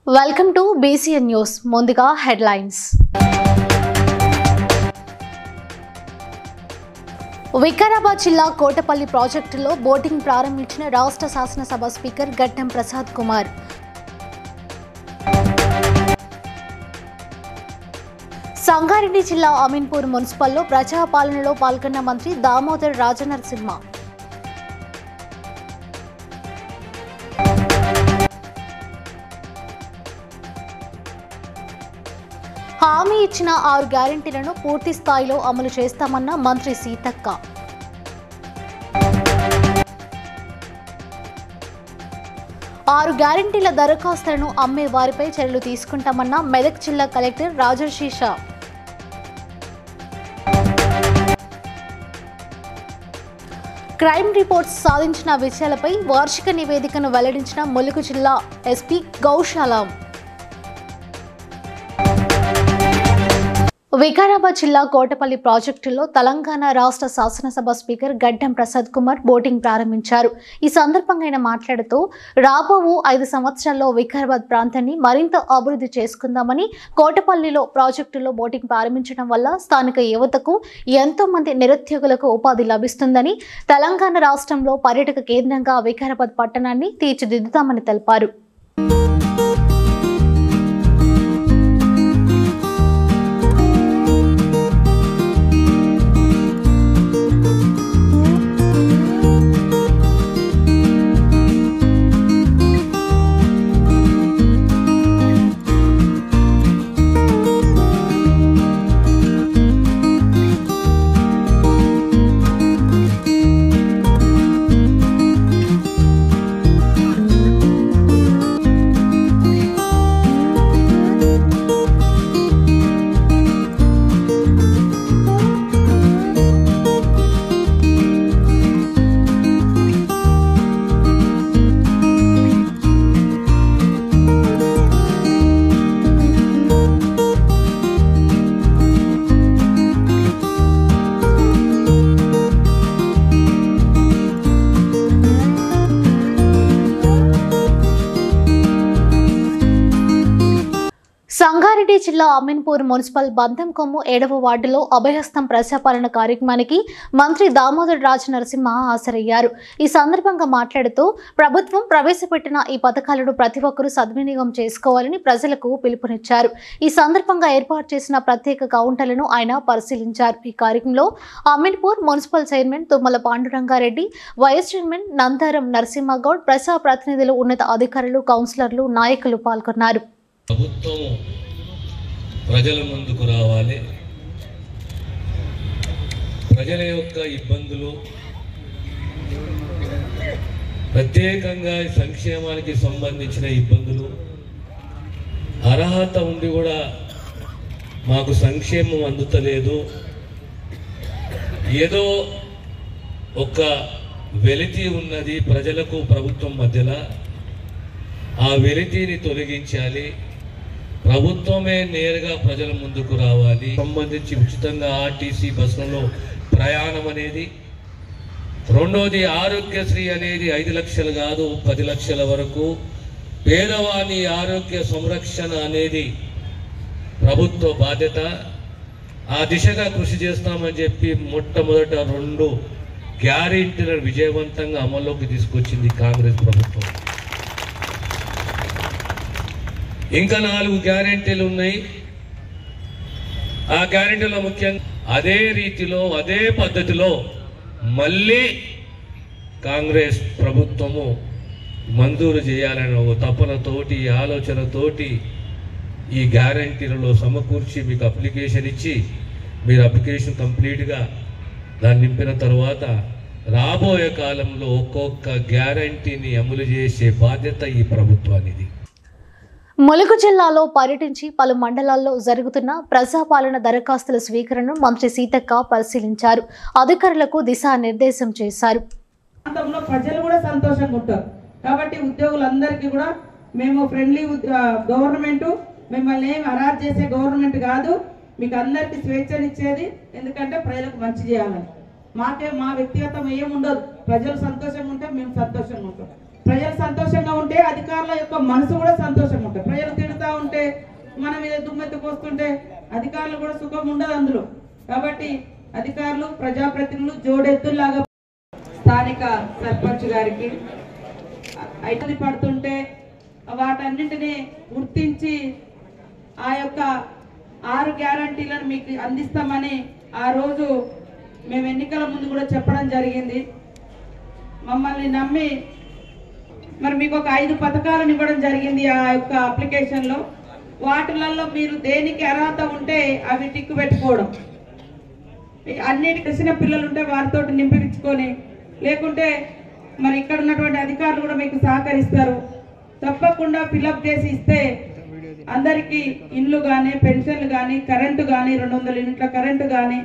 Welcome to BCN news. ముందుగా headlines. Vikarabad జిల్లా కోటపల్లి ప్రాజెక్టులో బోటింగ్ ప్రారంభించిన రాష్ట్ర శాసనసభ స్పీకర్ గడ్డం ప్రసాద్ కుమార్. సంగారెడ్డి జిల్లా అమీన్పూర్ మున్సిపల్లో ప్రజాపాలనలో పాల్గొన్న మంత్రి దామోదర్ రాజనరసింహ. హామీ ఇచ్చిన 6 గ్యారెంటీలను పూర్తి స్థాయిలో అమలు చేస్తామన్న మంత్రి సీతక్క. ఆరు గ్యారెంటీల దరఖాస్తులను అమ్మే వారిపై చర్యలు తీసుకుంటామన్న మెదక్ జిల్లా కలెక్టర్ రాజర్షి షా. క్రైమ్ రిపోర్ట్స్ సాధించిన విషయాలపై వార్షిక నివేదికను వెల్లడించిన ములుగు జిల్లా ఎస్పీ గౌశాల. వికారాబాద్ జిల్లా కోటపల్లి ప్రాజెక్టులో తెలంగాణ రాష్ట్ర శాసనసభ స్పీకర్ గడ్డం ప్రసాద్ కుమార్ బోటింగ్ ప్రారంభించారు. ఈ సందర్భంగా ఆయన మాట్లాడుతూ రాబో 5 సంవత్సరాల్లో వికారాబాద్ ప్రాంతాన్ని మరింత అభివృద్ధి చేసుకుందామని, కోటపల్లిలో ప్రాజెక్టులో బోటింగ్ ప్రారంభించడం వల్ల స్థానిక యువతకు ఎంతో మంది నిరుద్యోగులకు ఉపాధి లభిస్తుందని, తెలంగాణ రాష్ట్రంలో పర్యాటక కేంద్రంగా వికారాబాద్ పట్టణాన్ని తీర్చిదిద్దుతామని తెలిపారు. సంగారెడ్డి జిల్లా అమీన్పూర్ మున్సిపల్ బంధం కొమ్ము 7వ వార్డులో అభయహస్తం ప్రజాపాలన కార్యక్రమానికి మంత్రి దామోదర్ రాజనరసింహ హాజరయ్యారు. ఈ సందర్భంగా మాట్లాడుతూ ప్రభుత్వం ప్రవేశపెట్టిన ఈ పథకాలను ప్రతి ఒక్కరూ సద్వినియోగం చేసుకోవాలని ప్రజలకు పిలుపునిచ్చారు. ఈ సందర్భంగా ఏర్పాటు చేసిన ప్రత్యేక కౌంటర్లను ఆయన పరిశీలించారు. ఈ కార్యక్రమంలో Ameenpur municipal chairman Tummala Pandurangareddy, vice chairman Nandaram Narasimhagoud, ప్రజా ప్రతినిధులు, ఉన్నత అధికారులు, కౌన్సిలర్లు, నాయకులు పాల్గొన్నారు. ప్రభుత్వం ప్రజల ముందుకు రావాలి. ప్రజల యొక్క ఇబ్బందులు, ప్రత్యేకంగా సంక్షేమానికి సంబంధించిన ఇబ్బందులు, అర్హత ఉండి కూడా మాకు సంక్షేమం అందుతలేదు, ఏదో ఒక వెలితి ఉన్నది ప్రజలకు ప్రభుత్వం మధ్యలో, ఆ వెలితిని తొలగించాలి. ప్రభుత్వమే నేరుగా ప్రజల ముందుకు రావాలి. సంబంధించి ఉచితంగా ఆర్టీసీ బస్సులలో ప్రయాణం అనేది, రెండోది ఆరోగ్యశ్రీ అనేది 5 లక్షలు కాదు 10 లక్షల వరకు పేదవాని ఆరోగ్య సంరక్షణ అనేది ప్రభుత్వ బాధ్యత. ఆ దిశగా కృషి చేస్తామని చెప్పి మొట్టమొదట 2 గ్యారెంటీలను విజయవంతంగా అమల్లోకి తీసుకొచ్చింది కాంగ్రెస్ ప్రభుత్వం. ఇంకా 4 గ్యారెంటీలు ఉన్నాయి. ఆ గ్యారెంటీలో ముఖ్యంగా అదే రీతిలో అదే పద్ధతిలో మళ్ళీ కాంగ్రెస్ ప్రభుత్వము మంజూరు చేయాలనే ఒక తపనతోటి, ఆలోచనతోటి ఈ గ్యారెంటీలలో సమకూర్చి మీకు అప్లికేషన్ ఇచ్చి, మీరు అప్లికేషన్ కంప్లీట్గా దాన్ని నింపిన తర్వాత రాబోయే కాలంలో ఒక్కొక్క గ్యారెంటీని అమలు చేసే బాధ్యత ఈ ప్రభుత్వానిది. ములుగు జిల్లాలో పర్యటించి పలు మండలాల్లో జరుగుతున్న ప్రజాపాలన దరఖాస్తుల స్వీకరణను మంత్రి సీతక్క పరిశీలించారు. అధికారులకు దిశానిర్దేశం చేశారు. ప్రజలు కూడా సంతోషంగా ఉంటారు కాబట్టి ఉద్యోగులందరికీ కూడా మేము ఫ్రెండ్లీ గవర్నమెంట్, మిమ్మల్ని ఏం అరాజ్ చేసే గవర్నమెంట్ కాదు, మీకు అందరికీ స్వేచ్ఛనిచ్చేది. ఎందుకంటే ప్రజలకు మంచి చేయాలని, మా వ్యక్తిగతం ఏముండదు. ప్రజలు సంతోషంగా ఉంటే మేము సంతోషంగా ఉంటాం. ప్రజలు సంతోషంగా ఉంటే అధికారుల యొక్క మనసు కూడా సంతోషంగా ఉంటుంది. ప్రజలు తిడుతూ ఉంటే మన మీద దుమ్మెత్తుకొస్తుంటే అధికారులు కూడా సుఖం ఉండదు అందులో. కాబట్టి అధికారులు ప్రజాప్రతినిధులు జోడెత్తుల్లాగా స్థానిక సర్పంచ్ గారికి ఐటది పడుతుంటే వాటన్నింటినీ గుర్తించి ఆ యొక్క 6 గ్యారంటీలను మీకు అందిస్తామని ఆ రోజు మేము ఎన్నికల ముందు కూడా చెప్పడం జరిగింది. మమ్మల్ని నమ్మి మరి మీకు ఒక 5 పథకాలను ఇవ్వడం జరిగింది ఆ యొక్క అప్లికేషన్లో. వాటిలలో మీరు దేనికి అర్హత ఉంటే అవి టిక్కు పెట్టుకోవడం, అన్నిటి తెలిసిన పిల్లలు ఉంటే వారితో నింపించుకొని, లేకుంటే మరి ఇక్కడ ఉన్నటువంటి అధికారులు కూడా మీకు సహకరిస్తారు. తప్పకుండా ఫిలప్ చేసి ఇస్తే అందరికీ ఇండ్లు కానీ, పెన్షన్లు కానీ, కరెంటు కానీ, 200 యూనిట్ల కరెంటు కానీ.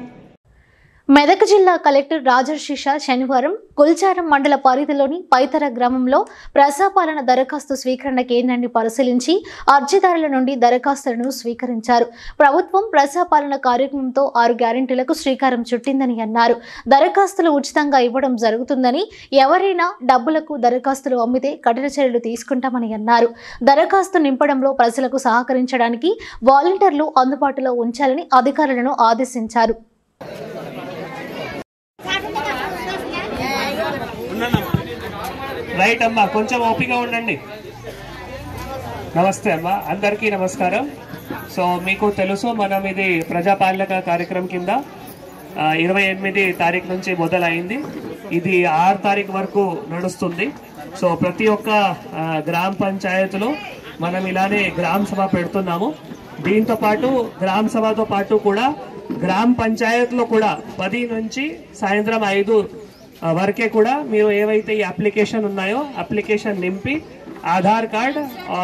మెదక్ జిల్లా కలెక్టర్ రాజర్షిష శనివారం కుల్చారం మండల పరిధిలోని పైతర గ్రామంలో ప్రజాపాలన దరఖాస్తు స్వీకరణ కేంద్రాన్ని పరిశీలించి అర్జీదారుల నుండి దరఖాస్తులను స్వీకరించారు. ప్రభుత్వం ప్రజాపాలన కార్యక్రమంతో 6 గ్యారెంటీలకు శ్రీకారం చుట్టిందని అన్నారు. దరఖాస్తులు ఉచితంగా ఇవ్వడం జరుగుతుందని, ఎవరైనా డబ్బులకు దరఖాస్తులు అమ్మితే కఠిన చర్యలు తీసుకుంటామని అన్నారు. దరఖాస్తు నింపడంలో ప్రజలకు సహకరించడానికి వాలంటీర్లు అందుబాటులో ఉంచాలని అధికారులను ఆదేశించారు. రైట్ అమ్మా, కొంచెం ఓపిక ఉండండి. నమస్తే అమ్మా, అందరికీ నమస్కారం. సో మీకు తెలుసు, మనం ఇది ప్రజాపాలక కార్యక్రమం కింద 28 తారీఖు నుంచి మొదలైంది. ఇది 6 తారీఖు వరకు నడుస్తుంది. సో ప్రతి ఒక్క గ్రామ పంచాయతీలో మనం ఇలానే గ్రామ సభ పెడుతున్నాము. దీంతో పాటు గ్రామ సభతో పాటు కూడా గ్రామ పంచాయతీలో కూడా 10 నుంచి సాయంత్రం 5 వరకే కూడా మీరు ఏవైతే ఈ అప్లికేషన్ ఉన్నాయో అప్లికేషన్ నింపి ఆధార్ కార్డ్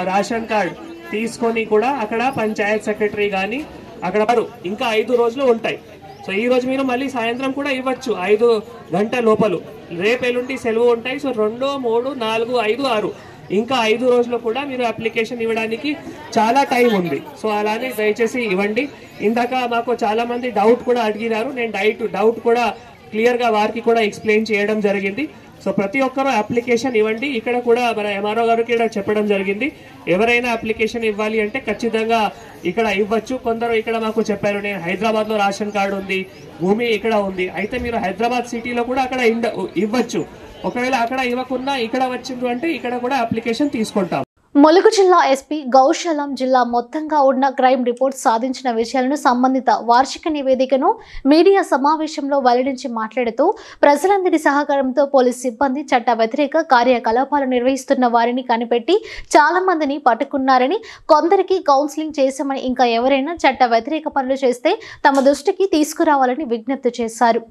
రేషన్ కార్డ్ తీసుకొని కూడా అక్కడ పంచాయత్ సెక్రటరీ కానీ అక్కడ ఇంకా 5 రోజులు ఉంటాయి. సో ఈ రోజు మీరు మళ్ళీ సాయంత్రం కూడా ఇవ్వచ్చు 5 గంటల లోపల. రేపు ఎల్లుండి సెలవు ఉంటాయి. సో 2, 3, 4, 5, 6 ఇంకా 5 రోజులు కూడా మీరు అప్లికేషన్ ఇవ్వడానికి చాలా టైం ఉంది. సో అలానే దయచేసి ఇవ్వండి. ఇందాక మాకు చాలా మంది డౌట్ కూడా అడిగినారు. నేను డౌట్ కూడా క్లియర్ గా వారికి కూడా ఎక్స్ప్లెయిన్ చేయడం జరిగింది. సో ప్రతి ఒక్కరూ అప్లికేషన్ ఇవ్వండి. ఇక్కడ కూడా మన ఎంఆర్ఓ గారికి కూడా చెప్పడం జరిగింది, ఎవరైనా అప్లికేషన్ ఇవ్వాలి అంటే ఖచ్చితంగా ఇక్కడ ఇవ్వచ్చు. కొందరు ఇక్కడ మాకు చెప్పారు, నేను హైదరాబాద్ లో రేషన్ కార్డు ఉంది, భూమి ఇక్కడ ఉంది, అయితే మీరు హైదరాబాద్ సిటీలో కూడా అక్కడ ఇవ్వచ్చు. ఒకవేళ అక్కడ ఇవ్వకుండా ఇక్కడ వచ్చిండ్రు అంటే ఇక్కడ కూడా అప్లికేషన్ తీసుకుంటాం. ములుగు జిల్లా ఎస్పీ గౌశాలం జిల్లా మొత్తంగా ఉన్న క్రైమ్ రిపోర్ట్ సాధించిన విషయాలను సంబంధిత వార్షిక నివేదికను మీడియా సమావేశంలో వెల్లడించి మాట్లాడుతూ ప్రజలందరి సహకారంతో పోలీస్ సిబ్బంది చట్ట వ్యతిరేక కార్యకలాపాలు నిర్వహిస్తున్న వారిని కనిపెట్టి చాలా మందిని పట్టుకున్నారని, కొందరికి కౌన్సిలింగ్ చేశామని, ఇంకా ఎవరైనా చట్ట వ్యతిరేక పనులు చేస్తే తమ దృష్టికి తీసుకురావాలని విజ్ఞప్తి చేశారు.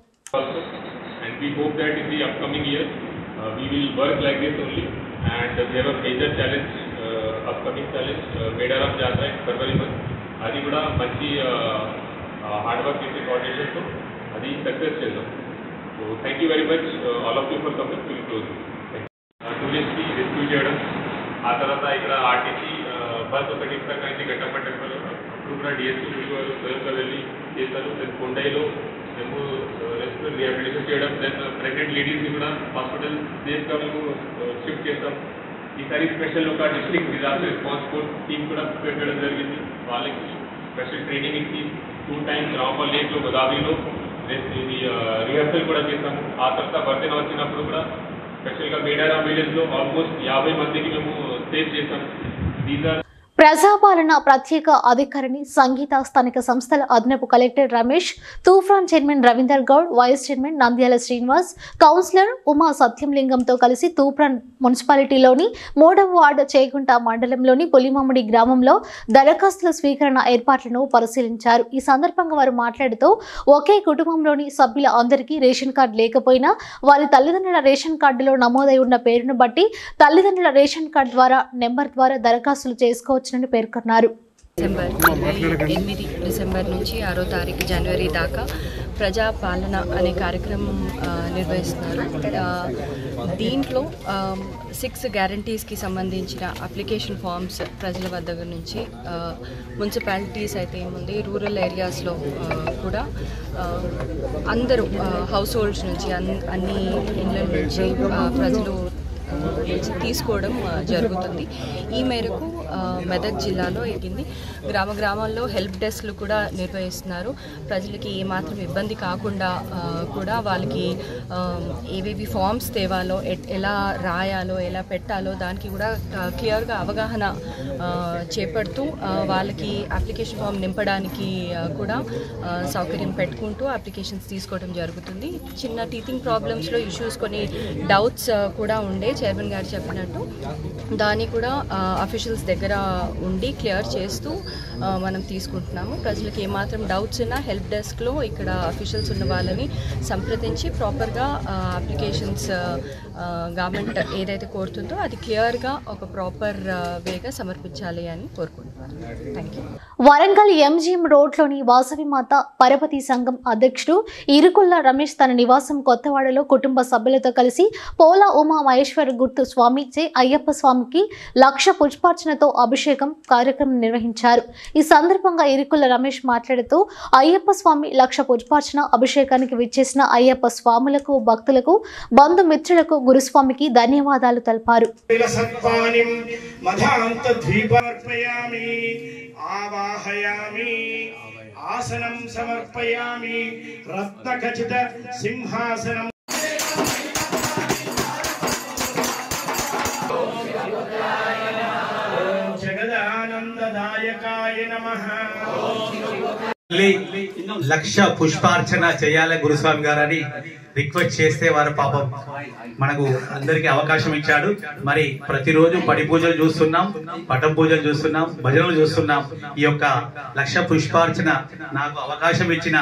And we have a major challenge, upcoming challenge, Medaram Jatra in February month. అది కూడా మంచి హార్డ్ వర్క్ చేసే కోఆర్డినేషన్తో అది సక్సెస్ చేద్దాం. So thank you very much all of you for coming to close. టూరిస్ట్ని రెస్క్యూ చేయడం, ఆ తర్వాత ఇక్కడ ఆర్టీసీ బస్ ఒకటి ఇంతకైంది గట్టమ్మ టెంపుల్, అప్పుడు కూడా డిఎస్పీ వారు స్వయంగా వెళ్ళి చేస్తారు. దెన్ కొండైలో మేము రెస్క్యూ రిహాబిలిటేషన్ చేయడం, దెన్ ప్రెగ్నెంట్ లేడీస్ని కూడా హాస్పిటల్ సేఫ్గా మేము షిఫ్ట్ చేస్తాం. ఈసారి స్పెషల్ ఒక district disaster response force team కూడా ప్రిపేర్ చేయడం జరిగింది. వాళ్ళకి స్పెషల్ ట్రైనింగ్ ఇచ్చి 2 times రామపల్ లేక్లో, గోదావరిలో ఇది రిహర్సల్ కూడా చేస్తాము. ఆ తర్వాత వర్ధన వచ్చినప్పుడు కూడా స్పెషల్గా మేడారం విలేజ్లో ఆల్మోస్ట్ 50 మందికి మేము సేవ్ చేస్తాం. దీస్ ఆర్ ప్రజాపాలన ప్రత్యేక అధికారిని సంగీత స్థానిక సంస్థల అదనపు collector Ramesh, Toopran chairman Ravinder Goud, vice chairman Nandyala Srinivas, councillor Uma సత్యంలింగంతో కలిసి తూఫాన్ మున్సిపాలిటీలోని 3వ వార్డు చేగుంట మండలంలోని పులిమామిడి గ్రామంలో దరఖాస్తుల స్వీకరణ ఏర్పాట్లను పరిశీలించారు. ఈ సందర్భంగా వారు మాట్లాడుతూ ఒకే కుటుంబంలోని సభ్యుల అందరికీ రేషన్ కార్డు లేకపోయినా వారి తల్లిదండ్రుల రేషన్ కార్డులో నమోదై ఉన్న పేరును బట్టి తల్లిదండ్రుల రేషన్ కార్డు ద్వారా నెంబర్ ద్వారా దరఖాస్తులు చేసుకోవచ్చు పేర్కొన్నారు. డిసెంబర్ నుంచి 6వ తారీఖు జనవరి దాకా ప్రజాపాలన అనే కార్యక్రమం నిర్వహిస్తున్నారు. దీంట్లో 6 గ్యారంటీస్కి సంబంధించిన అప్లికేషన్ ఫామ్స్ ప్రజల వద్ద నుంచి మున్సిపాలిటీస్ అయితే ఏముంది, రూరల్ ఏరియాస్లో కూడా అందరూ హౌస్ హోల్డ్స్ నుంచి అన్ని ఇళ్ళ నుంచి ప్రజలు నుంచి తీసుకోవడం జరుగుతుంది. ఈ మేరకు మెదక్ జిల్లాలో గ్రామాల్లో హెల్ప్ డెస్క్లు కూడా నిర్వహిస్తున్నారు. ప్రజలకి ఏమాత్రం ఇబ్బంది కాకుండా కూడా వాళ్ళకి ఏవేవి ఫామ్స్ తేవాలో, ఎలా రాయాలో, ఎలా పెట్టాలో దానికి కూడా క్లియర్గా అవగాహన చేపడుతూ వాళ్ళకి అప్లికేషన్ ఫామ్ నింపడానికి కూడా సౌకర్యం పెట్టుకుంటూ అప్లికేషన్స్ తీసుకోవడం జరుగుతుంది. చిన్న టీచింగ్ ప్రాబ్లమ్స్లో ఇష్యూస్, కొన్ని డౌట్స్ కూడా ఉండే చైర్మన్ గారు చెప్పినట్టు దాన్ని కూడా అఫీషియల్స్ దగ్గర ఉండి క్లియర్ చేస్తూ మనం తీసుకుంటున్నాము. ప్రజలకు ఏమాత్రం డౌట్స్ ఉన్నా హెల్ప్ డెస్క్లో ఇక్కడ అఫీషియల్స్ ఉన్న వాళ్ళని సంప్రదించి ప్రాపర్గా అప్లికేషన్స్ గవర్నమెంట్ ఏదైతే కోరుతుందో అది క్లియర్గా ఒక ప్రాపర్ వేగా సమర్పించాలి అని కోరుకుంటున్నాను. Thank you. వరంగల్ ఎంజీఎం రోడ్లోని వాసవి మాత పరపతి సంఘం అధ్యక్షుడు ఇరుకుల్ల రమేష్ తన నివాసం కొత్తవాడలో కుటుంబ సభ్యులతో కలిసి పోలా ఉమా మహేశ్వర గుర్తు స్వామిచే అయ్యప్ప స్వామికి 1,00,000 పుష్పార్చనతో అభిషేకం కార్యక్రమం నిర్వహించారు. ఈ సందర్భంగా ఇరుకుల్ల రమేష్ మాట్లాడుతూ అయ్యప్ప స్వామి 1,00,000 పుష్పార్చన అభిషేకానికి విచ్చేసిన అయ్యప్ప స్వాములకు, భక్తులకు, బంధుమిత్రులకు గురుస్వామికి ధన్యవాదాలు తెలిపారు. ఆసనం సమర్పయామి రత్నఖచిత సింహాసనం జగదానందదాయకాయ నమః. 1,00,000 పుష్పార్చన చేయాలి గురుస్వామి గారని రిక్వెస్ట్ చేస్తే వారు పాపం మనకు అందరికి అవకాశం ఇచ్చాడు. మరి ప్రతిరోజు పడి పూజలు చూస్తున్నాం, పటం పూజలు చూస్తున్నాం, భజనలు చూస్తున్నాం. ఈ యొక్క 1,00,000 పుష్పార్చన నాకు అవకాశం ఇచ్చిన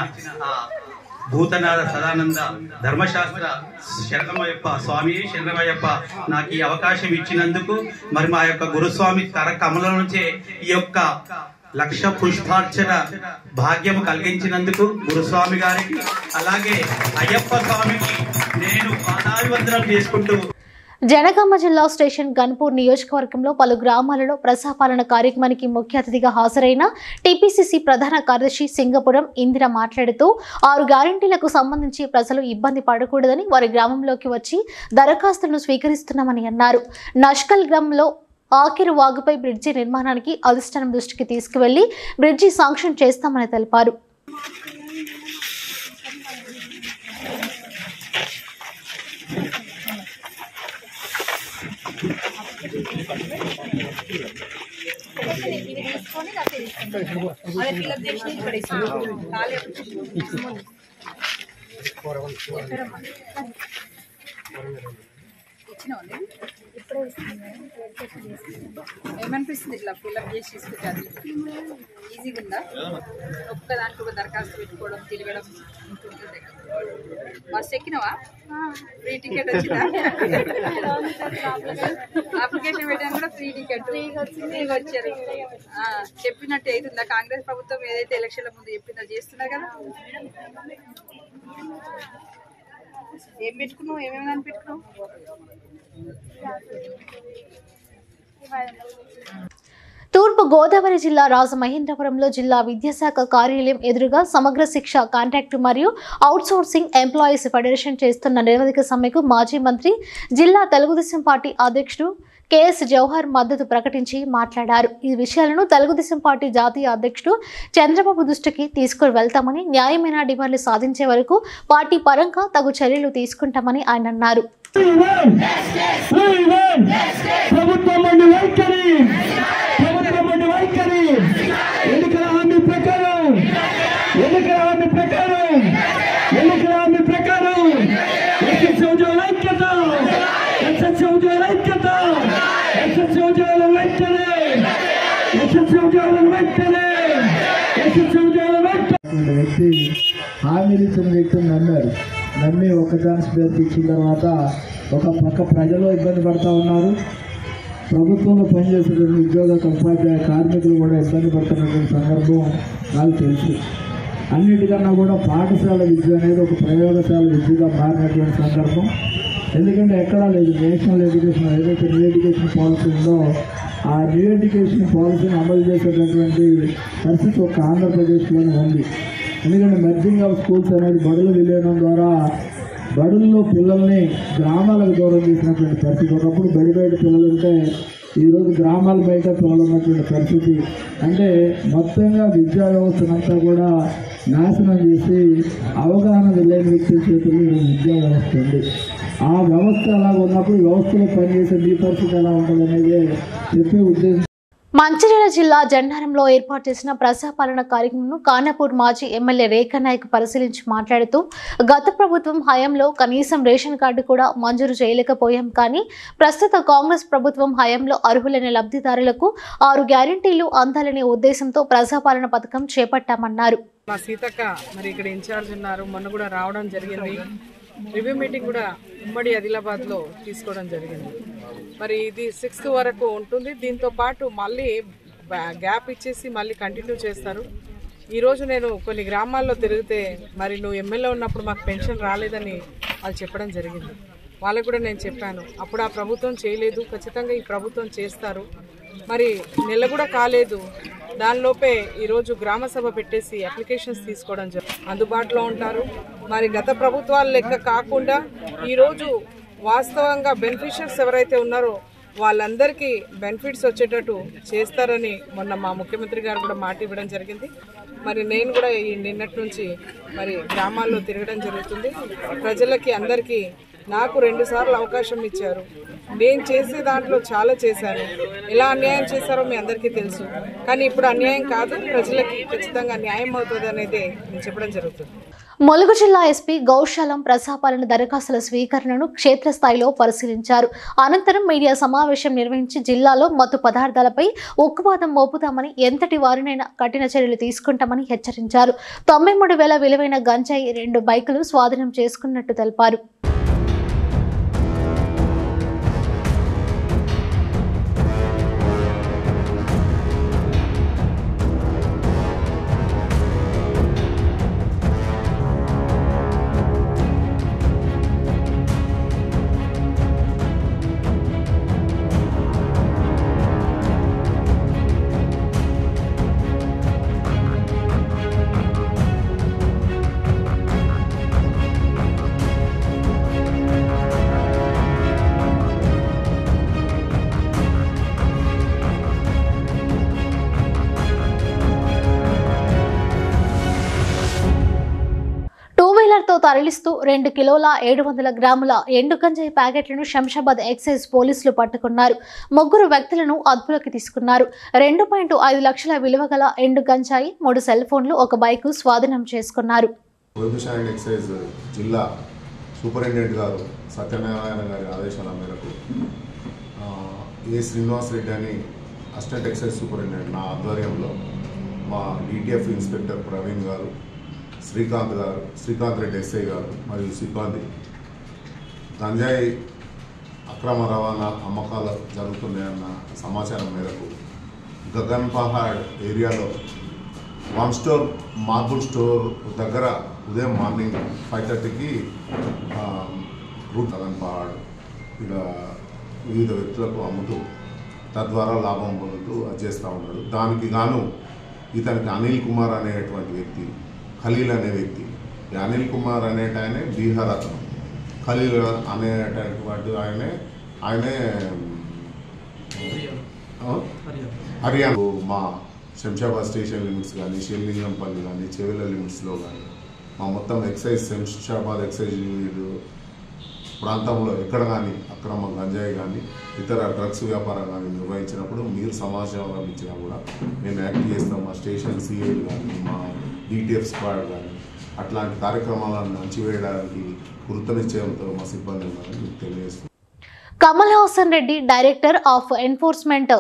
భూతనాథ సదానంద ధర్మశాస్త్ర శరణమయ్యప్ప స్వామి, శరణమయ్యప్ప నాకు ఈ అవకాశం ఇచ్చినందుకు, మరి మా యొక్క గురుస్వామి కమల నుంచే ఈ యొక్క 1,00,000 పుష్పార్చన భాగ్యము కలిగించినందుకు గురుస్వామి గారికి, అలాగే అయ్యప్ప స్వామికి నేను పాదాభివందనం చేసుకుంటూ జనగామ జిల్లా స్టేషన్ గన్పూర్ నియోజకవర్గంలో పలు గ్రామాలలో ప్రజాపాలన కార్యక్రమానికి ముఖ్య అతిథిగా హాజరైన టీపీసీసీ ప్రధాన కార్యదర్శి సింగపురం ఇందిర మాట్లాడుతూ 6 గ్యారంటీలకు సంబంధించి ప్రజలు ఇబ్బంది పడకూడదని వారి గ్రామంలోకి వచ్చి దరఖాస్తులను స్వీకరిస్తున్నామని అన్నారు. నష్కల్ గ్రామంలో ఆకిరు వాగుపై బ్రిడ్జి నిర్మాణానికి అధిష్టానం దృష్టికి తీసుకువెళ్లి బ్రిడ్జి శాంక్షన్ చేస్తామని తెలిపారు. ఏమనిపిస్తుంది ఇట్లా ఫిల్అప్ చేసి తీసుకుంటారు? ఈజీగా ఉందా? ఒక్కదానికి ఒక దరఖాస్తు పెట్టుకోవడం, తిరగడం ఉంటుంటుంది. బస్ ఎక్కినవా? ఫ్రీ టికెట్ వచ్చిందా? అప్లికేషన్ పెట్టాను కూడా ఫ్రీ టికెట్ వచ్చారు. చెప్పినట్టు అవుతుందా? కాంగ్రెస్ ప్రభుత్వం ఏదైతే ఎలక్షన్ల ముందు చెప్పిందో చేస్తున్నారు కదా. ఏం పెట్టుకున్నావు? ఏమేమి పెట్టుకున్నావు? తూర్పు గోదావరి జిల్లా రాజమహేంద్రపురంలో జిల్లా విద్యాశాఖ కార్యాలయం ఎదురుగా సమగ్ర శిక్ష కాంట్రాక్టు మరియు అవుట్సోర్సింగ్ ఎంప్లాయీస్ ఫెడరేషన్ చేస్తున్న నిరవధిక సమ్మెకు మాజీ మంత్రి, జిల్లా తెలుగుదేశం పార్టీ అధ్యక్షుడు కేఎస్ జవహర్ మద్దతు ప్రకటించి మాట్లాడారు. ఈ విషయాలను తెలుగుదేశం పార్టీ జాతీయ అధ్యక్షుడు చంద్రబాబు దృష్టికి తీసుకుని వెళ్తామని, న్యాయమైన డిమాండ్లు సాధించే వరకు పార్టీ పరంగా తగు చర్యలు తీసుకుంటామని ఆయన అన్నారు. వ్యక్తి హామీలు ఇచ్చిన వ్యక్తిని నమ్మి ఒక ఛాన్స్ పేరు ఇచ్చిన తర్వాత ఒక పక్క ప్రజలు ఇబ్బంది పడుతూ ఉన్నారు. ప్రభుత్వంలో పనిచేసేటువంటి ఉద్యోగ ఉపాధ్యాయ కార్మికులు కూడా ఇబ్బంది పడుతున్నటువంటి సందర్భం నాకు తెలుసు. అన్నిటికన్నా కూడా పాఠశాల విద్య అనేది ఒక ప్రయోగశాల విద్యగా మారినటువంటి సందర్భం. ఎందుకంటే ఎక్కడా లేదు. నేషనల్ ఎడ్యుకేషన్ ఏదైతే న్యూ ఎడ్యుకేషన్ పాలసీ ఉందో ఆ న్యూ ఎడ్యుకేషన్ పాలసీని అమలు చేసేటటువంటి పరిస్థితి ఒక ఆంధ్రప్రదేశ్లోనే ఉంది. ఎందుకంటే మెర్జింగ్ ఆఫ్ స్కూల్స్ అనేది బడులు విలీనం ద్వారా బడుల్లో పిల్లల్ని గ్రామాలకు దూరం చేసినటువంటి పరిస్థితి. ఒకప్పుడు బయట పిల్లలు ఉంటే ఈరోజు గ్రామాల బయట పిల్లలు ఉన్నటువంటి పరిస్థితి. అంటే మొత్తంగా విద్యా వ్యవస్థనంతా కూడా నాశనం చేసి అవగాహన లేని వ్యక్తుల చేతుల్లో విద్యా వ్యవస్థ ఉంది. ఆ వ్యవస్థ అలాగ ఉన్నప్పుడు వ్యవస్థలో పనిచేసే మీ పరిస్థితి ఎలా ఉంటుంది అనేది చెప్పే ఉద్దేశం. మంచిర్యాల జిల్లా జన్నారంలో ఏర్పాటు చేసిన ప్రజాపాలన కార్యక్రమంను ఖానాపూర్ మాజీ ఎమ్మెల్యే రేఖా నాయక్ పరిశీలించి మాట్లాడుతూ గత ప్రభుత్వం హయాంలో కనీసం రేషన్ కార్డు కూడా మంజూరు చేయలేకపోయాం, కానీ ప్రస్తుత కాంగ్రెస్ ప్రభుత్వం హయాంలో అర్హులైన లబ్ధిదారులకు 6 గ్యారెంటీలు అందాలనే ఉద్దేశంతో ప్రజాపాలన పథకం చేపట్టామన్నారు. మా సీతక్క మరి ఇక్కడ ఇన్ఛార్జ్ ఉన్నారు, మొన్న కూడా రావడం జరిగింది. రివ్యూ మీటింగ్ కూడా ఉమ్మడి ఆదిలాబాద్లో తీసుకోవడం జరిగింది. మరి ఇది 6th వరకు ఉంటుంది. దీంతో పాటు మళ్ళీ గ్యాప్ ఇచ్చేసి మళ్ళీ కంటిన్యూ చేస్తారు. ఈరోజు నేను కొన్ని గ్రామాల్లో తిరిగితే మరి నువ్వు ఎమ్మెల్యే ఉన్నప్పుడు మాకు పెన్షన్ రాలేదని వాళ్ళు చెప్పడం జరిగింది. వాళ్ళకు కూడా నేను చెప్పాను, అప్పుడు ఆ ప్రభుత్వం చేయలేదు, ఖచ్చితంగా ఈ ప్రభుత్వం చేస్తారు. మరి నెల కూడా కాలేదు, దానిలోపే ఈరోజు గ్రామ సభ పెట్టేసి అప్లికేషన్స్ తీసుకోవడం అందుబాటులో ఉంటారు. మరి గత ప్రభుత్వాల లెక్క కాకుండా ఈరోజు వాస్తవంగా బెనిఫిషియర్స్ ఎవరైతే ఉన్నారో వాళ్ళందరికీ బెనిఫిట్స్ వచ్చేటట్టు చేస్తారని మొన్న మా ముఖ్యమంత్రి గారు కూడా మాట ఇవ్వడం జరిగింది. మరి నేను కూడా ఈ నిన్నటి నుంచి మరి గ్రామాల్లో తిరగడం జరుగుతుంది. ప్రజలకి అందరికీ నాకు 2 సార్లు అవకాశం ఇచ్చారు. నేను చేసే దాంట్లో చాలా చేశాను. ఎలా అన్యాయం చేశారో మీ అందరికీ తెలుసు, కానీ ఇప్పుడు అన్యాయం కాదు, ప్రజలకి ఖచ్చితంగా న్యాయం అవుతుంది అనేది నేను చెప్పడం జరుగుతుంది. ములుగు జిల్లా ఎస్పీ గౌశాలం ప్రజాపాలన దరఖాస్తుల స్వీకరణను క్షేత్రస్థాయిలో పరిశీలించారు. అనంతరం మీడియా సమావేశం నిర్వహించి జిల్లాలో మత్తు పదార్థాలపై ఉక్కుపాదం మోపుతామని, ఎంతటి వారినైనా కఠిన చర్యలు తీసుకుంటామని హెచ్చరించారు. 93,000 విలువైన గంజాయి 2 బైకులు స్వాధీనం చేసుకున్నట్టు తెలిపారు. తో తరలిస్తూ 2 కిలోల 700 గ్రాముల ఎండు గంజాయి ప్యాకెట్లను శంషాబాద్ ఎక్సైజ్ పోలీసులు పట్టుకున్నారు. 3 వ్యక్తులను అదుపులోకి తీసుకున్నారు. 2.5 లక్షల విలువ గల ఎండు గంజాయి, 3 సెల్ ఫోన్లు, 1 బైకు స్వాధీనం చేసుకున్నారు. ఎక్సైజ్ జిల్లా సూపరింటెండెంట్ గారు సత్యనారాయణ గారి ఆదేశాల మేరకు ఏ శ్రీనివాస్ రెడ్డి అని అసిస్టెంట్ ఎక్సైజ్ సూపరింటెండెంట్ నా ఆధ్వర్యంలో మా DTF ఇన్స్పెక్టర్ ప్రవీణ్ గారు, శ్రీకాంత్ రెడ్డి ఎస్ఐ గారు మరియు సిబ్బంది గంజాయి అక్రమ రవాణా అమ్మకాలు జరుగుతున్నాయన్న సమాచారం మేరకు గగన్ పహాడ్ ఏరియాలో 1 స్టోర్ మార్బుల్ స్టోర్ దగ్గర ఉదయం మార్నింగ్ 5:30కి రూట్ గగన్ పహాడ్ ఇలా వివిధ వ్యక్తులకు అమ్ముతూ తద్వారా లాభం పొందుతూ అది చేస్తూ ఉన్నాడు. దానికి గాను ఇతనికి అనిల్ కుమార్ అనేటువంటి వ్యక్తి, ఖలీల్ అనే వ్యక్తి, అనిల్ కుమార్ అనేటాయనే బీహార్ అతను, ఖలీల్ అనేటటువంటి ఆయనే హర్యానా. మా శంషాబాద్ స్టేషన్ లిమిట్స్ కానీ, షెల్లింగంపల్లి కానీ, చెవిల లిమిట్స్లో కానీ మా మొత్తం ఎక్సైజ్ శంషాబాద్ ఎక్సైజ్ ప్రాంతంలో ఎక్కడ కానీ అక్రమ గంజాయి కానీ ఇతర డ్రగ్స్ వ్యాపారం కానీ నిర్వహించినప్పుడు మీరు సమాచారం ఇచ్చినా కూడా మేము యాక్ట్ చేస్తాం. మా స్టేషన్ సిఐలు కానీ, మా DTF స్క్వాడ్ కానీ అట్లాంటి కార్యక్రమాలను అణచివేయడానికి కృతనిశ్చయంతో మా సిబ్బంది ఉన్నారని మీకు తెలియజేస్తుంది. Kamal Haasan Reddy, director of enforcement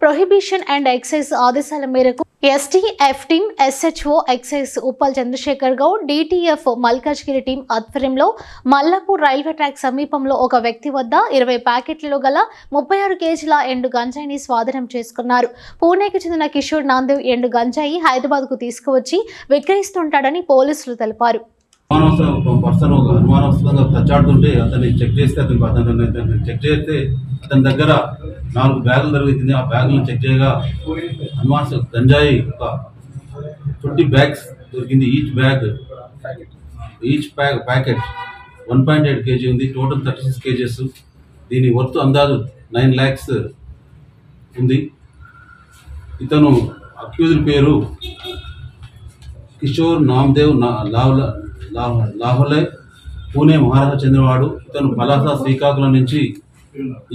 prohibition and excise ఆదేశాల మేరకు ST, F-Team, SHO excise Uppal Chandrashekar Goud, DTF Malkajgiri team ఆధ్వర్యంలో మల్లాపూర్ రైల్వే ట్రాక్ సమీపంలో ఒక వ్యక్తి వద్ద 20 ప్యాకెట్లలో గల 36 కేజీల ఎండు గంజాయిని స్వాధీనం చేసుకున్నారు. పూణేకి చెందిన కిషోర్ నాందేవ్ ఎండు గంజాయి హైదరాబాద్కు తీసుకువచ్చి విక్రయిస్తుంటాడని పోలీసులు తెలిపారు. అనుమానాస్పదంగా ప్రచాడుతుంటే అతన్ని చెక్ చేస్తే అతని దగ్గర 4 బ్యాగులు దొరికింది. ఆ బ్యాగులను చెక్ చేయగా అనుమాన గంజాయి ఒక 20 బ్యాగ్స్ దొరికింది. ఈచ్ ప్యాకెట్ 1.8 kg ఉంది. Total 36 kgs. దీని వర్త్ అందాజు 9 lakhs ఉంది. ఇతను అక్యూజ్డ్ పేరు కిషోర్ నామదేవ్ లాహోలే, పూణే మహారాష్ట్ర చెందినవాడు. ఇతను పలాస శ్రీకాకుళం నుంచి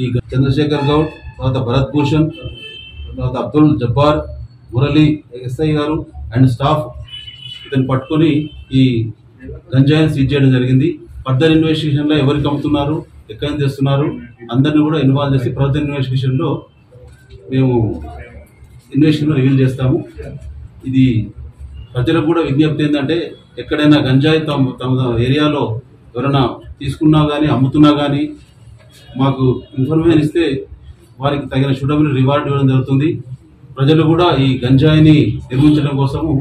ఈ చంద్రశేఖర్ గౌడ్, తర్వాత భరత్ భూషణ్, తర్వాత అబ్దుల్ జబ్బార్, మురళి ఎస్ఐ గారు అండ్ స్టాఫ్ ఇతను పట్టుకొని ఈ గంజాయిని సీజ్ చేయడం జరిగింది. ఫర్దర్ ఇన్వెస్టిగేషన్లో ఎవరికి అమ్ముతున్నారు, ఎక్కడ చేస్తున్నారు అందరినీ కూడా ఇన్వాల్వ్ చేసి ఫర్దర్ ఇన్వెస్టిగేషన్లో మేము ఇన్వెస్టిగేషన్లో రివీల్ చేస్తాము. ఇది ప్రజలకు కూడా విజ్ఞప్తి ఏంటంటే ఎక్కడైనా గంజాయి తమ ఏరియాలో ఎవరైనా తీసుకున్నా కానీ అమ్ముతున్నా కానీ మాకు ఇన్ఫర్మేషన్ ఇస్తే వారికి తగిన సూటబుల్ రివార్డ్ ఇవ్వడం జరుగుతుంది. ప్రజలు కూడా ఈ గంజాయిని నిర్మించడం కోసము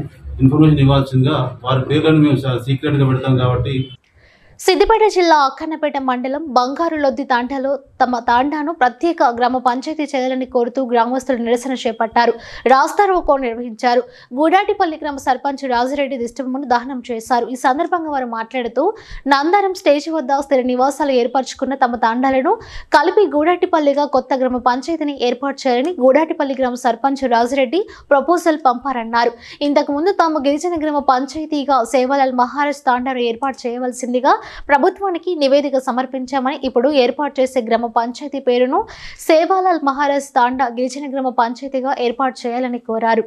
ఇన్ఫర్మేషన్ ఇవ్వాల్సిందిగా వారి పేర్లను మేము సీక్రెట్గా పెడతాం. కాబట్టి సిద్దిపేట జిల్లా అక్కన్నపేట మండలం బంగారులొద్ది తాండాలో తమ తాండాను ప్రత్యేక గ్రామ పంచాయతీ చేయాలని కోరుతూ గ్రామస్తులు నిరసన చేపట్టారు. రాస్తారోకో నిర్వహించారు. గూడాటిపల్లి గ్రామ సర్పంచ్ రాజిరెడ్డి దిష్టిబొమ్మను దహనం చేశారు. ఈ సందర్భంగా వారు మాట్లాడుతూ నందారం స్టేజ్ వద్ద స్థిర నివాసాలు ఏర్పరచుకున్న తమ తాండాలను కలిపి గూడాటిపల్లిగా కొత్త గ్రామ పంచాయతీని ఏర్పాటు చేయాలని గూడాటిపల్లి గ్రామ సర్పంచ్ రాజిరెడ్డి ప్రపోజల్ పంపారన్నారు. ఇంతకు ముందు తాము గిరిజన గ్రామ పంచాయతీగా సేవాలాల్ మహారాజ్ తాండాను ఏర్పాటు చేయవలసిందిగా ప్రభుత్వానికి నివేదిక సమర్పించామని, ఇప్పుడు ఏర్పాటు చేసే గ్రామ పంచాయతీ పేరును సేవాలాల్ మహారాజ్ తాండా గిరిజన గ్రామ పంచాయతీగా ఏర్పాటు చేయాలని కోరారు.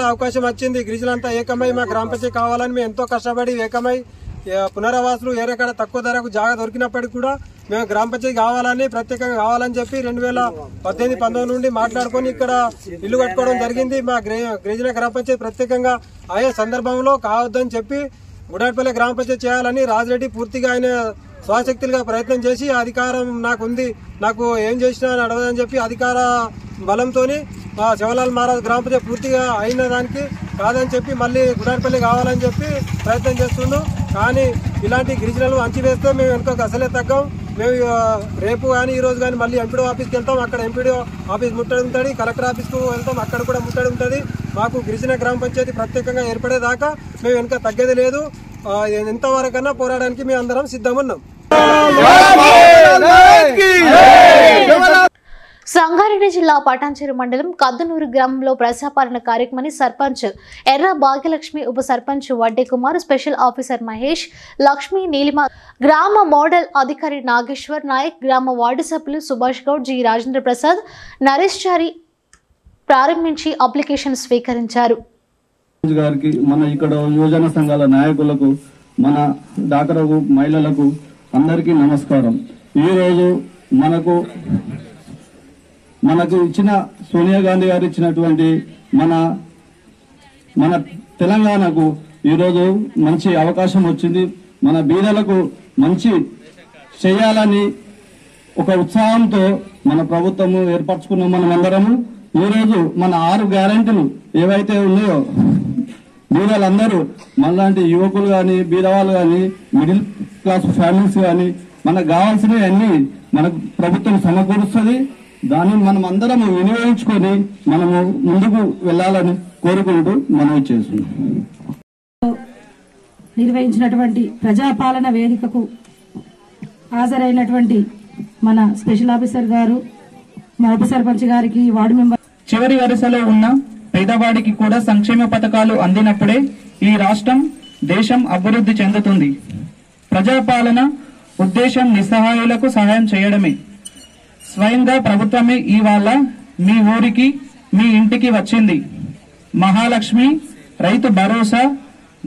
అవకాశం వచ్చింది. గిరిజనులంతా ఏకమై మా గ్రామ పంచాయతీ కావాలని మేము ఎంతో కష్టపడి ఏకమై పునరావాసులు ఏరేకాడ తక్కువ ధరకు జాగా దొరికినప్పటికీ కూడా మేము గ్రామ పంచాయతీ కావాలని ప్రత్యేకంగా కావాలని చెప్పి 2018-19 నుండి మాట్లాడుకొని ఇక్కడ ఇల్లు కట్టుకోవడం జరిగింది. మా గిరిజన గ్రామ పంచాయతీ ప్రత్యేకంగా ఆయా సందర్భంలో కావద్దని చెప్పి గుడాటిపల్లి గ్రామ పంచాయతీ చేయాలని రాజిరెడ్డి పూర్తిగా ఆయన స్వశక్తులుగా ప్రయత్నం చేసి అధికారం నాకుంది, నాకు ఏం చేసినా అని అడగదని చెప్పి అధికార బలంతో సేవాలాల్ మహారాజ్ గ్రామ పంచాయతీ పూర్తిగా అయిన దానికి కాదని చెప్పి మళ్ళీ గుడాటిపల్లి కావాలని చెప్పి ప్రయత్నం చేస్తుండు. కానీ ఇలాంటి గిరిజనులు అంచివేస్తే మేము వెనుక అసలే తగ్గం. మేము రేపు కానీ ఈ రోజు కానీ మళ్ళీ ఎంపీడీ ఆఫీస్కి వెళ్తాం. అక్కడ ఎంపీడీ ఆఫీస్ ముట్టడి ఉంటుంది, కలెక్టర్ ఆఫీస్కు వెళ్తాం, అక్కడ కూడా ముట్టడి ఉంటుంది. మాకు గిరిజన గ్రామ పంచాయతీ ప్రత్యేకంగా ఏర్పడేదాకా మేము వెనుక తగ్గేది లేదు. ఎంతవరకన్నా పోరాడడానికి మేము అందరం సిద్ధమున్నాం. సంగారెడ్డి జిల్లా పటాన్చెరు మండలం కద్దనూరు గ్రామంలో ప్రజాపాలన కార్యక్రమాన్ని సర్పంచ్ ఎర్ర భాగ్యలక్ష్మి, ఉప సర్పంచ్ వడ్డే కుమార్, స్పెషల్ ఆఫీసర్ మహేష్, లక్ష్మి, నీలిమ, గ్రామ మోడల్ అధికారి నాగేశ్వర్ నాయక్, గ్రామ వార్డు సభ్యులు సుభాష్ గౌడ్, జి రాజేంద్ర ప్రసాద్, నరేష్ చారి ప్రారంభించి అప్లికేషన్ స్వీకరించారు. గారికి, మన ఇక్కడ యువజన సంఘాల నాయకులకు, మన డాక్టర్లకు, మహిళలకు అందరికీ నమస్కారం. ఈరోజు మనకు ఇచ్చిన సోనియా గాంధీ గారు ఇచ్చినటువంటి మన తెలంగాణకు ఈరోజు మంచి అవకాశం వచ్చింది. మన బీదలకు మంచి చేయాలని ఒక ఉత్సాహంతో మన ప్రభుత్వము ఏర్పరచుకున్నాం. మనమందరము ఈరోజు మన 6 గ్యారెంటీలు ఏవైతే ఉన్నాయో బీదలందరూ మనలాంటి యువకులు కానీ, బీదవాళ్ళు కానీ, మిడిల్ క్లాస్ ఫ్యామిలీస్ కానీ మనకు కావాల్సినవి అన్ని మనకు ప్రభుత్వం సమకూరుస్తుంది. దాన్ని మనం అందరం వినియోగించుకొని మనము ముందుకు వెళ్లాలని కోరుకుంటూ మనం చేస్తున్నాం. నిర్వహించినటువంటి ప్రజాపాలన వేదికకు హాజరైనటువంటి మన స్పెషల్ ఆఫీసర్ గారు, మా ఉప సర్పంచ్ గారికి, వార్డు మెంబర్, చివరి వరుసలో ఉన్న పేదవాడికి కూడా సంక్షేమ పథకాలు అందినప్పుడే ఈ రాష్ట్రం, దేశం అభివృద్ధి చెందుతుంది. ప్రజాపాలన ఉద్దేశం నిస్సహాయులకు సహాయం చేయడమే. స్వయంగా ప్రభుత్వమే ఇవాళ మీ ఊరికి, మీ ఇంటికి వచ్చింది. మహాలక్ష్మి, రైతు భరోసా,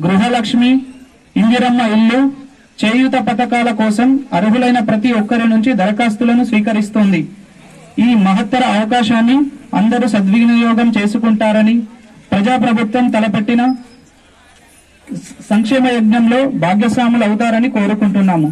గృహలక్ష్మి, ఇందిరమ్మ ఇల్లు, చేయూత పథకాల కోసం అర్హులైన ప్రతి ఒక్కరి నుంచి దరఖాస్తులను స్వీకరిస్తోంది. ఈ మహత్తర అవకాశాన్ని అందరూ సద్వినియోగం చేసుకుంటారని, ప్రజాప్రభుత్వం తలపెట్టిన సంక్షేమ యజ్ఞంలో భాగ్యస్వాములు అవుతారని కోరుకుంటున్నాము.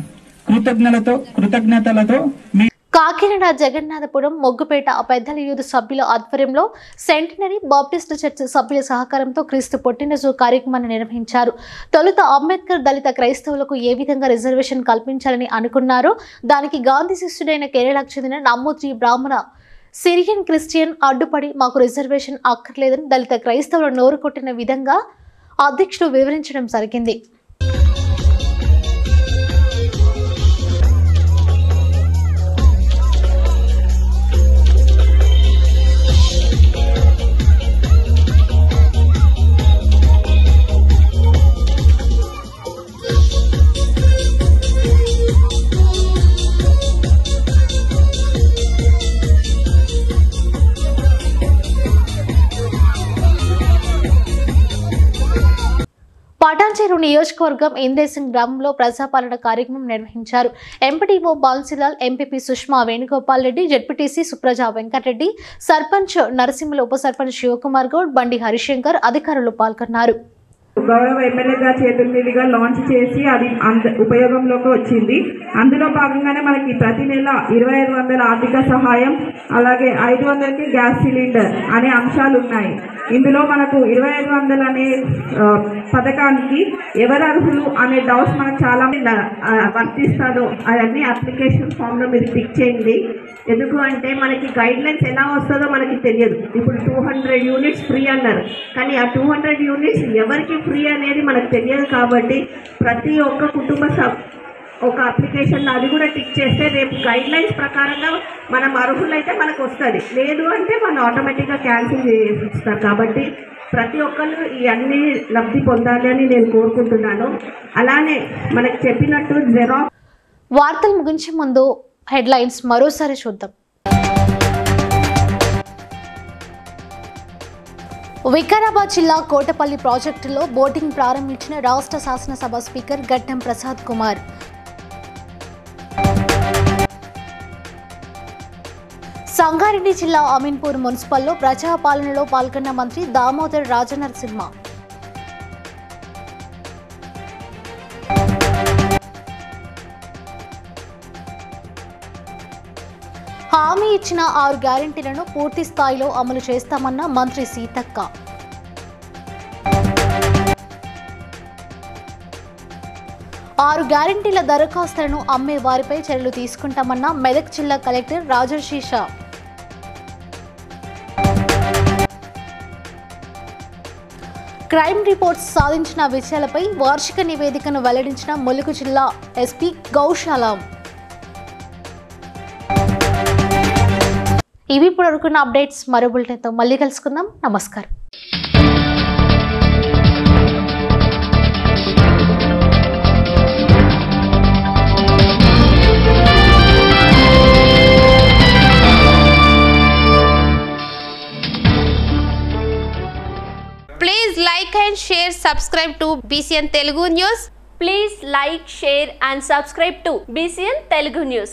కృతజ్ఞతలతో మీ కాకినాడ జగన్నాథపురం మొగ్గుపేట పెద్దల యూత్ సభ్యుల ఆధ్వర్యంలో సెంటినరీ బాప్టిస్ట్ చర్చ్ సభ్యుల సహకారంతో క్రీస్తు పుట్టినరోజు కార్యక్రమాన్ని నిర్వహించారు. తొలుత అంబేద్కర్ దళిత క్రైస్తవులకు ఏ విధంగా రిజర్వేషన్ కల్పించాలని అనుకున్నారో దానికి గాంధీ శిష్యుడైన కేరళకు చెందిన నమ్మూజీ బ్రాహ్మణ సిరియన్ క్రిస్టియన్ అడ్డుపడి మాకు రిజర్వేషన్ అక్కర్లేదని దళిత క్రైస్తవులు నోరు కొట్టిన విధంగా అధ్యక్షుడు వివరించడం జరిగింది. పటాన్చెరు నియోజకవర్గం ఇందేసింగ్ గ్రామంలో ప్రజాపాలన కార్యక్రమం నిర్వహించారు. MPDO Bansilal, MPP Sushma Venugopal Reddy, ZPTC Supraja Venkatareddy, sarpanch Narasimhulu, ఉప సర్పంచ్ శివకుమార్ గౌడ్, బండి హరిశంకర్ అధికారులు పాల్గొన్నారు. గౌరవ ఎమ్మెల్యే గారి చేతుల మీదుగా లాంచ్ చేసి అది ఉపయోగంలోకి వచ్చింది. అందులో భాగంగానే మనకి ప్రతి నెల 2500 ఆర్థిక సహాయం, అలాగే 500కి గ్యాస్ సిలిండర్ అనే అంశాలు ఉన్నాయి. ఇందులో మనకు 2500 అనే పథకానికి ఎవరు అర్హులు అనే డౌట్స్ మనకు చాలా వర్తిస్తారో అవన్నీ అప్లికేషన్ ఫామ్లో మీరు టిక్ చేయండి. ఎందుకు అంటే మనకి గైడ్ లైన్స్ ఎలా వస్తుందో మనకి తెలియదు. ఇప్పుడు 200 యూనిట్స్ ఫ్రీ అన్నారు, కానీ ఆ 200 యూనిట్స్ ఎవరికి ఫ్రీ అనేది మనకు తెలియదు. కాబట్టి ప్రతి ఒక్క కుటుంబ ఒక అప్లికేషన్ అది కూడా టిక్ చేస్తే రేపు గైడ్ లైన్స్ ప్రకారంగా మనం అర్హులైతే మనకు వస్తుంది, లేదు అంటే మనం ఆటోమేటిక్గా క్యాన్సిల్ చేస్తారు. కాబట్టి ప్రతి ఒక్కరు ఈ అన్ని లబ్ధి పొందాలి అని నేను కోరుకుంటున్నాను. అలానే మనకు చెప్పినట్టు జెరాక్స్. వార్తలు ముగించే ముందు హెడ్లైన్స్ మరోసారి చూద్దాం. వికారాబాద్ జిల్లా కోటపల్లి ప్రాజెక్టులో బోటింగ్ ప్రారంభించిన రాష్ట్ర శాసనసభ స్పీకర్ గడ్డం ప్రసాద్ కుమార్. సంగారెడ్డి జిల్లా అమీన్పూర్ మున్సిపల్లో ప్రజాపాలనలో పాల్గొన్న మంత్రి దామోదర్ రాజనరసింహ. హామీ ఇచ్చిన 6 గ్యారెంటీలను పూర్తి స్థాయిలో అమలు చేస్తామన్న మంత్రి సీతక్క. ఆరు గ్యారెంటీల దరఖాస్తులను అమ్మే వారిపై చర్యలు తీసుకుంటామన్న మెదక్ జిల్లా కలెక్టర్ రాజర్షి షా. క్రైమ్ రిపోర్ట్స్ సాధించిన విషయాలపై వార్షిక నివేదికను వెల్లడించిన ములుగు జిల్లా ఎస్పీ గౌశాలం. ఇవి ఇప్పుడు వరకున్న అప్డేట్స్. మరో బులెటిన్తో మళ్ళీ కలుసుకుందాం. నమస్కారం. Please like and share, subscribe to BCN Telugu News. Please like, share and subscribe to BCN Telugu News.